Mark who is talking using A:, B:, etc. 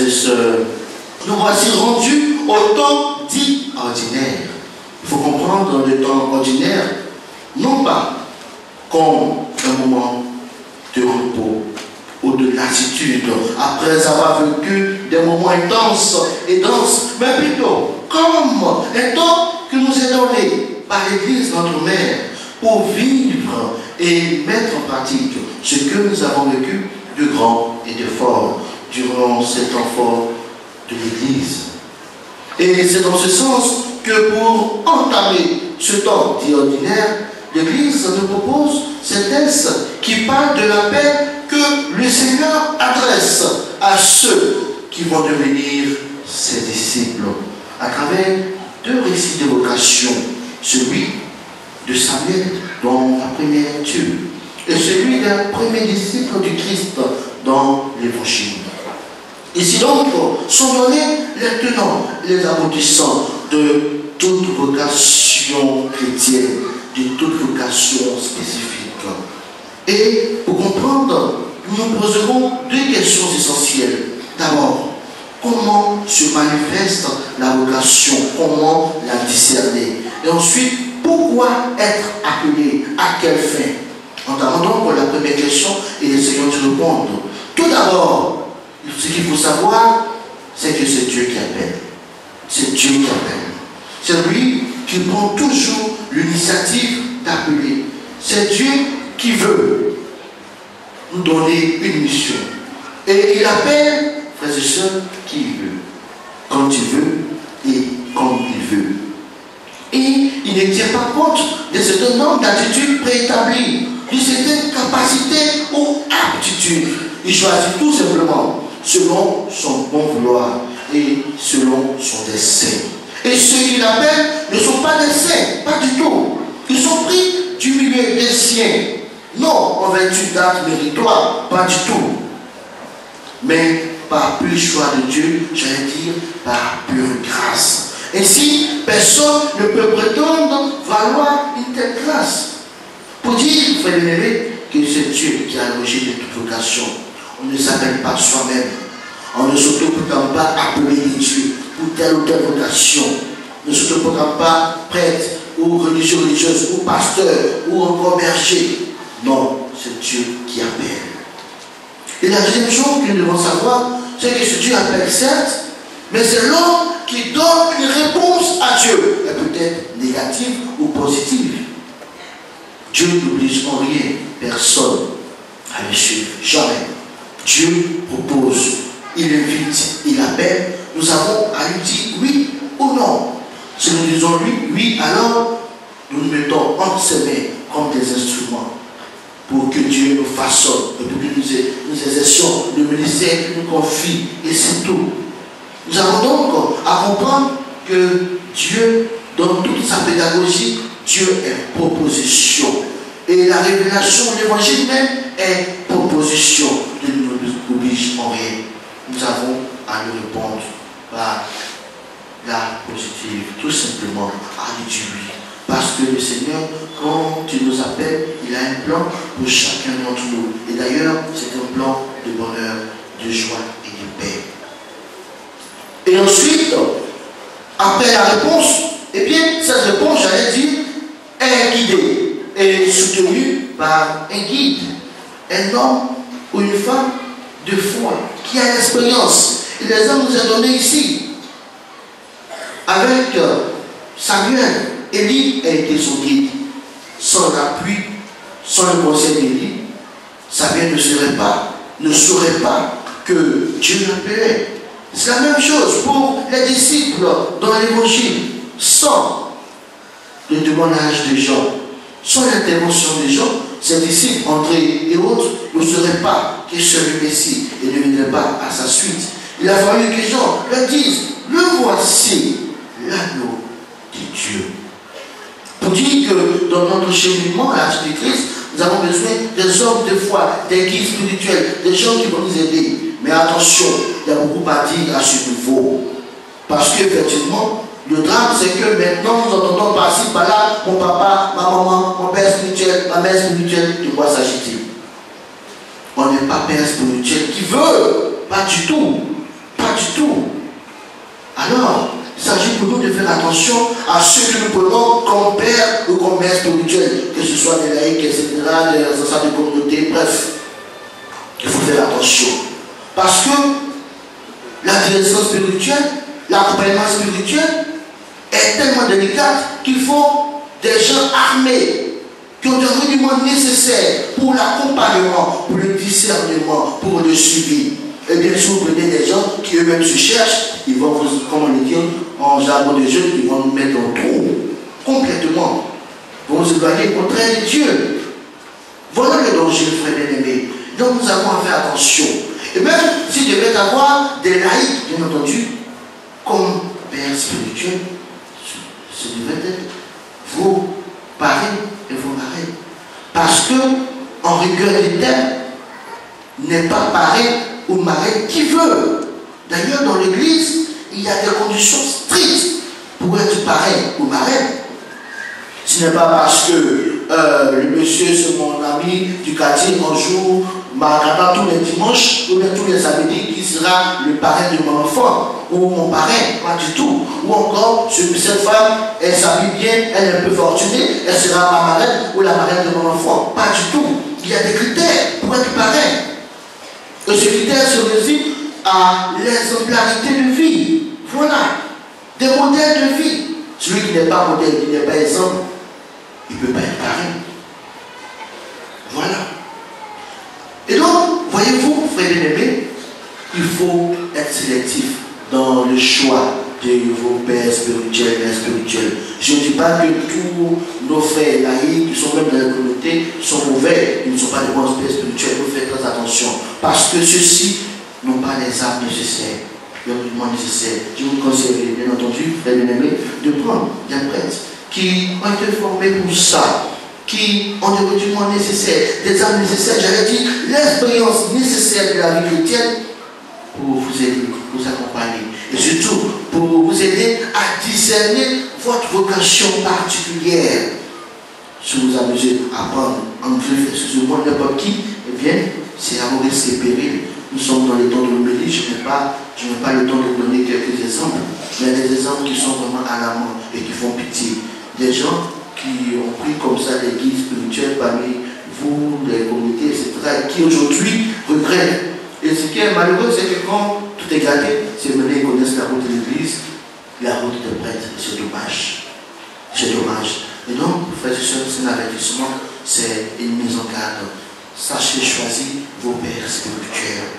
A: et sœurs, nous voici rendus au temps dit ordinaire. Il faut comprendre le temps ordinaire, non pas comme un moment de repos ou de lassitude, après avoir vécu des moments intenses et denses, mais plutôt comme un temps que nous est donné par l'Église, notre mère, pour vivre et mettre en pratique ce que nous avons vécu de grand et de fort durant cet temps fort de l'Église. Et c'est dans ce sens que pour entamer ce temps dit ordinaire, l'Église nous propose ces textes qui parlent de l'appel que le Seigneur adresse à ceux qui vont devenir ses disciples à travers deux récits de vocation, celui de Samuel dans la première lecture et celui d'un premier disciple du Christ dans l'Évangile. Ici donc sont donnés les tenants, les aboutissants de toute vocation chrétienne, de toute vocation spécifique. Et pour comprendre, nous nous poserons deux questions essentielles. D'abord, comment se manifeste la vocation, comment la discerner? Et ensuite, pourquoi être appelé, à quelle fin? En attendant pour la première question et essayons de répondre. Tout d'abord, ce qu'il faut savoir, c'est que c'est Dieu qui appelle. C'est Dieu qui appelle. C'est lui qui prend toujours l'initiative d'appeler. C'est Dieu qui veut nous donner une mission. Et il appelle, frères et sœurs, qui il veut, quand il veut et comme il veut. Et il ne tient pas compte de ce nombre d'attitudes préétablies, de certaines capacités ou aptitudes. Il choisit tout simplement selon son bon vouloir et selon son dessein. Et ceux qu'il appelle ne sont pas des saints, pas du tout. Ils sont pris du milieu des siens. Non en vertu d'actes méritoires, pas du tout. Mais par pur choix de Dieu, j'allais dire par pure grâce. Ainsi, personne ne peut prétendre valoir une telle grâce. Pour dire, frère bien-aimé, que c'est Dieu qui a logé de toute vocation. On ne s'appelle pas soi-même. On ne s'auto-proclame pas appelé de Dieu pour telle ou telle vocation. On ne s'auto-proclame pas prêtre ou religieuse ou pasteur ou encore berger. Non, c'est Dieu qui appelle. Et la deuxième chose que nous devons savoir, c'est que ce Dieu appelle certes, mais c'est l'homme qui donne une réponse à Dieu, et peut-être négative ou positive. Dieu n'oblige en rien personne à le suivre, jamais. Dieu propose, il invite, il appelle, nous avons à lui dire oui ou non. Si nous disons lui, oui, alors nous nous mettons entre ses mains comme des instruments pour que Dieu nous façonne et pour que nous exercions le ministère qu'il nous confie, et c'est tout. Nous avons donc à comprendre que Dieu, dans toute sa pédagogie, Dieu est proposition. Et la révélation de l'évangile même est proposition. Dieu ne nous oblige en rien. Nous avons à lui répondre par la positive, tout simplement à lui dire oui. Parce que le Seigneur, quand il nous appelle, il a un plan pour chacun d'entre nous. Et d'ailleurs, c'est un plan de bonheur, de joie et de paix. Et ensuite, après la réponse, eh bien, cette réponse, j'allais dire, est guidée et soutenue par un guide, un homme ou une femme de foi qui a l'expérience. Et l'exemple nous est donné ici. Avec Samuel, Élie a été son guide. Sans l'appui, sans le conseil d'Élie, Samuel ne saurait pas que Dieu l'appelait. C'est la même chose pour les disciples dans l'évangile. Sans le témoignage des gens, sans l'intervention des gens, ces disciples, André et autres, ne sauraient pas que c'est le Messie et ne viendraient pas à sa suite. Il a fallu que les gens leur disent, le voici, l'agneau de Dieu. Pour dire que dans notre cheminement à la suite de Christ, nous avons besoin des hommes de foi, des guides spirituels, des gens qui vont nous aider. Mais attention, il y a beaucoup à dire à ce niveau. Parce qu'effectivement, le drame, c'est que maintenant, nous entendons par-ci, par-là, mon papa, ma maman, mon père spirituel, ma mère spirituelle, de quoi s'agit-il? On n'est pas père spirituel qui veut, pas du tout. Pas du attention à ceux que nous prenons comme père ou comme mère spirituelle, que ce soit des laïcs, etc., des responsables de communauté, bref. Il faut faire attention. Parce que la direction spirituelle, l'accompagnement spirituel est tellement délicate qu'il faut des gens armés qui ont des rudiments nécessaires pour l'accompagnement, pour le discernement, pour le suivi. Et bien sûr, vous prenez des gens qui eux-mêmes se cherchent, ils vont vous, comme on le dit en jargon de jeunes, ils vont nous mettre en trou complètement. Ils vont se éloigner contraire de Dieu. Voilà le danger, frère bien-aimé. Donc nous avons à faire attention. Et même s'il devait y avoir des laïcs, bien entendu, comme père spirituel, ce devait être vos parrains et vos marraines. Parce que, en rigueur des termes, n'est pas parrain ou marraine qui veut. D'ailleurs, dans l'église, il y a des conditions strictes pour être parrain ou marraine. Ce n'est pas parce que le monsieur, c'est mon ami du quartier, un jour, m'attend tous les dimanches ou bien tous les samedis, qui sera le parrain de mon enfant ou mon parrain, pas du tout. Ou encore, cette femme, elle s'habille bien, elle est un peu fortunée, elle sera ma marraine ou la marraine de mon enfant. Pas du tout. Il y a des critères pour être parrain. Et ce critère se résume à l'exemplarité de vie. Voilà. Des modèles de vie. Celui qui n'est pas modèle, qui n'est pas exemple, il ne peut pas être parrain. Voilà. Et donc, voyez-vous, frères bien-aimés, il faut être sélectif dans le choix de vos pères spirituels, mères spirituelles. Je ne dis pas que tous nos frères laïcs qui sont même dans la communauté sont mauvais, ils ne sont pas des bons pères spirituels. Il faut faire très attention. Parce que ceux-ci n'ont pas les armes nécessaires, le mouvement nécessaire. Je vous conseille, bien entendu, frères bien-aimés, de prendre des prêtres qui ont été formés pour ça, qui ont des rudiments nécessaires, des armes nécessaires, j'allais dire, l'expérience nécessaire de la vie chrétienne pour vous aider, vous accompagner. Et surtout, pour vous aider à discerner votre vocation particulière. Si vous amusez à prendre en griffe, excusez-moi, n'importe qui, eh bien, c'est à vos risques et périls. Nous sommes dans les temps de l'homélie, je n'ai pas le temps de vous donner quelques exemples, mais des exemples qui sont vraiment alarmants et qui font pitié. Des gens qui ont pris comme ça des guides spirituels parmi vous, les communautés, etc., qui aujourd'hui regrettent. Et ce qui est malheureux, c'est que quand tout est gâté, ces menés connaissent la route de l'église, la route de prêtre. C'est dommage. C'est dommage. Et donc, frères et sœurs, c'est un avertissement, c'est une mise en garde. Sachez choisir vos pères spirituels.